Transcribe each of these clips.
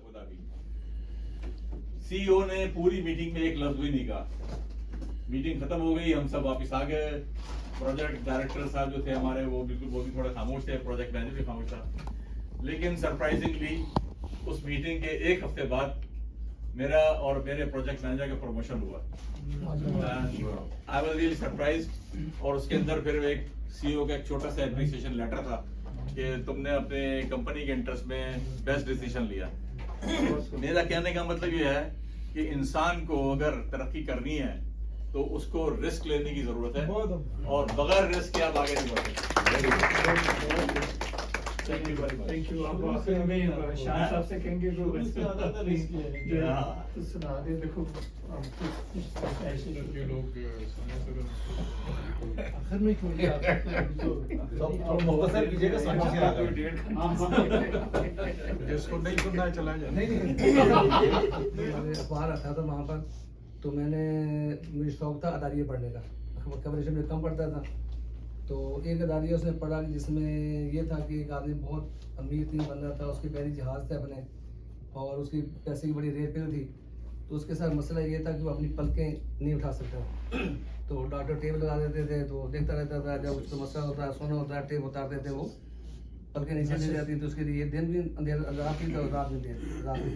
खुदा की। सीईओ ने पूरी मीटिंग में एक लफ्ज भी नहीं कहा। मीटिंग खत्म हो गई, हम सब वापस आ गए। प्रोजेक्ट डायरेक्टर साहब जो थे हमारे, वो भी थोड़ा खामोश थे, प्रोजेक्ट मैनेजर भी खामोश था। लेकिन सरप्राइजिंगली उस मीटिंग के एक हफ्ते बाद मेरा और मेरे प्रोजेक्ट मैनेजर का प्रमोशन हुआ। I was really surprised. और उसके अंदर फिर एक सीईओ का एक छोटा सा एप्रिसिएशन लेटर था कि तुमने अपने कंपनी के इंटरेस्ट में बेस्ट डिसीजन लिया। मेरा कहने का मतलब ये है कि इंसान को अगर तरक्की करनी है तो उसको रिस्क लेने की जरूरत है, और बगैर रिस्क के आप आगे नहीं बढ़ सकते। Thank you. आप आखिर में शान साहब से कहेंगे जो तो सुना दे। देखो ऐसे लोग आखिर में क्यों मुख्तसर कीजिएगा, जिसको नहीं सुनना है चला जाए। नहीं अखबार आता था वहाँ पर, तो मुझे शौक था अदारिया पढ़ने का। खबर में कम पढ़ता था, तो एक अदारिया उसने पढ़ा जिसमें ये था कि एक आदमी बहुत अमीर नहीं बन रहा था, उसके बहरी जहाज़ थे अपने, और उसकी पैसे की बड़ी रेट थी। तो उसके साथ मसला ये था कि वो अपनी पलकें नहीं उठा सकता। तो डॉक्टर टेप लगा देते थे, तो देखता रहता था, जब उसको मसला होता है, सोना होता है, टेप उतारते थे, वो पलकें नीचे ले जाती। तो उसके लिए दिन भी अंधेरा, रात भी था, रात भी।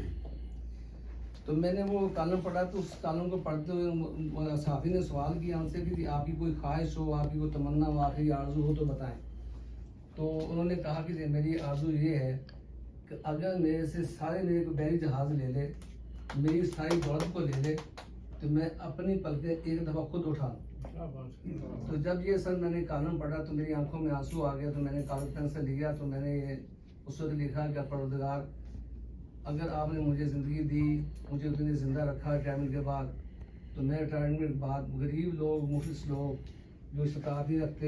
तो मैंने वो कॉलम पढ़ा, तो उस कॉलम को पढ़ते हुए साथी ने सवाल किया हमसे कि आपकी कोई ख्वाहिश हो, आपकी कोई तमन्ना हो, आखिरी आरज़ू हो तो बताएं। तो उन्होंने कहा कि मेरी आरज़ू ये है कि अगर मेरे से मेरे को बहरी जहाज़ ले ले, मेरी सारी दौलत को ले ले, तो मैं अपनी पलकें एक दफ़ा खुद उठा लूँ। तो जब ये सर मैंने कॉलम पढ़ा तो मेरी आंखों में आंसू आ गया। तो मैंने कागज पेन से लिया, तो मैंने उस वक्त लिखा कि परवरदिगार, अगर आपने मुझे ज़िंदगी दी, मुझे उतनी ज़िंदा रखा रिटायरमेंट के बाद, तो मैं रिटायरमेंट के बाद गरीब लोग, मुफलिस लोग जो शताब नहीं रखते,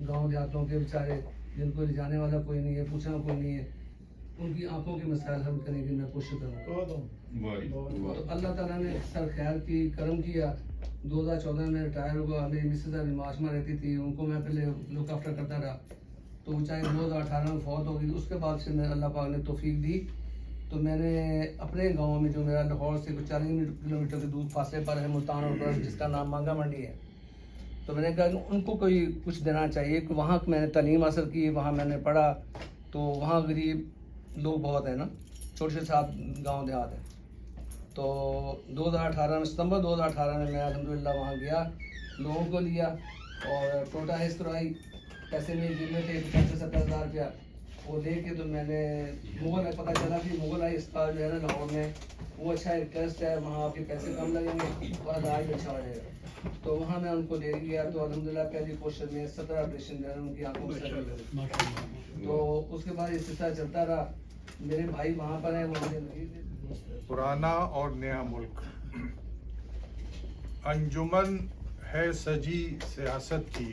गांव देहातों के बेचारे जिनको ले जाने वाला कोई नहीं है, पूछना कोई नहीं है, उनकी आंखों के मसाइल हल करने की मैं कोशिश करूँगा। तो अल्लाह ताला ने सर खैर की, करम किया। 2014 में रिटायर हुआ। मेरी मिसेज अभी माशमा रहती थी, उनको मैं पहले लुक आफ्टर करता रहा। तो चाहे 2018 में फौत हो गई। उसके बाद से मैं अल्लाह पाक ने तौफीक दी, तो मैंने अपने गांव में, जो मेरा लाहौर से कुछ 40 किलोमीटर के दूर फासले पर है, मुल्तान और बरस, जिसका नाम मांगा मंडी है, तो मैंने कहा कि उनको कोई कुछ देना चाहिए। कि वहाँ मैंने तालीम हासिल की, वहाँ मैंने पढ़ा, तो वहाँ गरीब लोग बहुत हैं ना, छोटे से 7 गाँव देहात है। तो 2018 में, सितंबर 2018 में मैं अल्हम्दुलिल्लाह वहाँ गया, लोगों को लिया और टोटा हिस्स कराई। पैसे मेरे जेब में थे 65-70 हज़ार रुपया, वो लेके तो मैंने पता चला कि मुगल आई अस्पताल जो है ना लाहौर में, वो अच्छा एक ट्रस्ट है, वहाँ आपके पैसे कम लगेंगे और इलाज अच्छा हो जाएगा। तो वहाँ मैं उनको ले गया। तो अल्हम्दुलिल्लाह पहली कोशिश में 17 ऑपरेशन जो है उनकी आंखों में। तो उसके बाद इस सिलसिला चलता रहा। मेरे भाई वहाँ पर हैं, वो मुझे पुराना और नया मुल्क। अंजुमन है सजी सियासत की,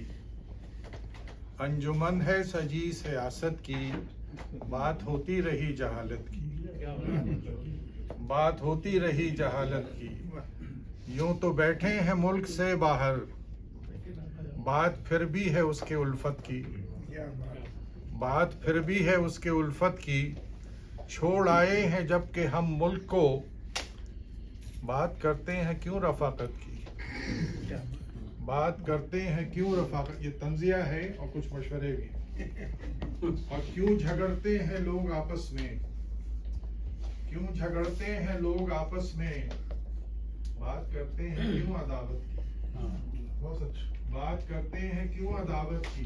अंजुमन है सजी सियासत की, बात होती रही जहालत की, बात होती रही जहालत की। यूं तो बैठे हैं मुल्क से बाहर, बात फिर भी है उसके उल्फत की, बात फिर भी है उसके उल्फत की। छोड़ आए हैं जबकि हम मुल्क को, बात करते हैं क्यों रफाकत की, बात करते हैं क्यों रफाकत। ये तंजिया है और कुछ मशवरे भी। और क्यों झगड़ते हैं लोग आपस में, क्यों झगड़ते हैं लोग आपस में, बात करते हैं क्यों अदावत की, बहुत अच्छा, बात करते हैं क्यों अदावत की।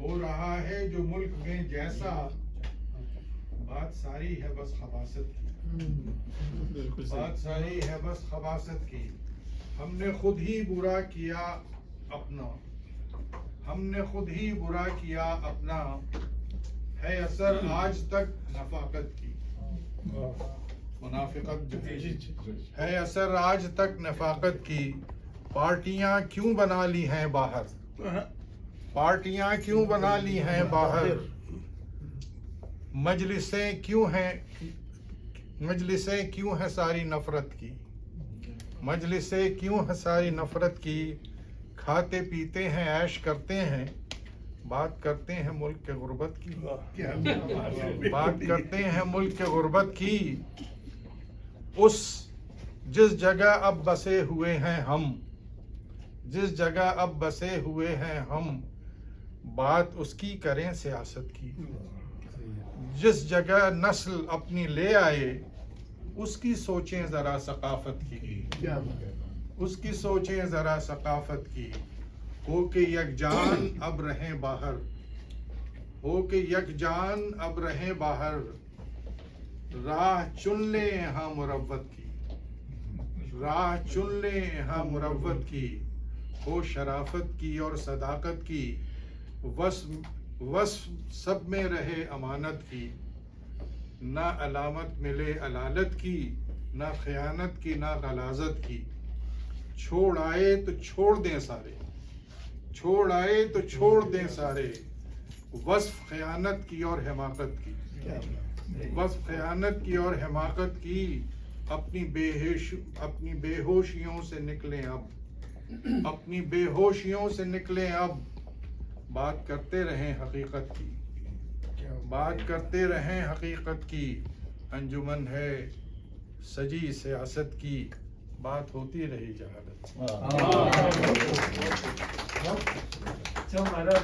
हो रहा है जो मुल्क में जैसा, बात सारी है बस खबासत की, बात सारी है बस खबासत की। हमने खुद ही बुरा किया अपना, हमने खुद ही बुरा किया अपना, है असर आज तक नफाकत की, मुनाफिकत है असर आज तक नफाकत की। पार्टियां क्यों बना ली हैं बाहर, पार्टियां क्यों बना ली हैं बाहर। मजलिसें क्यों हैं, मजलिसें क्यों है सारी नफरत की, मजलिसें क्यों है सारी नफरत की। खाते पीते हैं ऐश करते हैं, बात करते हैं मुल्क के गुर्बत की, बात करते हैं मुल्क के गुर्बत की। उस जिस जगह अब बसे हुए हैं हम, जिस जगह अब बसे हुए हैं हम, बात उसकी करें सियासत की। जिस जगह नस्ल अपनी ले आए, उसकी सोचें जरा सकाफत की, उसकी सोचें जरा सकाफत की। हो के यकजान अब रहें बाहर, हो के यकजान अब रहें बाहर, राह चुन ले यहाँ मुरव्वत की, राह चुन ले यहाँ मुरव्वत की। हो शराफत की और सदाकत की, वस्फ सब में रहे अमानत की। ना अलामत मिले अलालत की, ना खयानत की, ना गलाजत की। छोड़ आए तो छोड़ दें सारे, छोड़ आए तो छोड़ दें सारे, वस्फ खयानत की और हिमाकत की, वस्फ खयानत की और हिमाकत की। अपनी बेहोशियों से निकलें अब, अपनी बेहोशियों से निकलें अब। बात करते रहें हकीकत की, बात करते रहें हकीकत की। अंजुमन है सजी सियासत की, बात होती रही जहालत। जो हमारा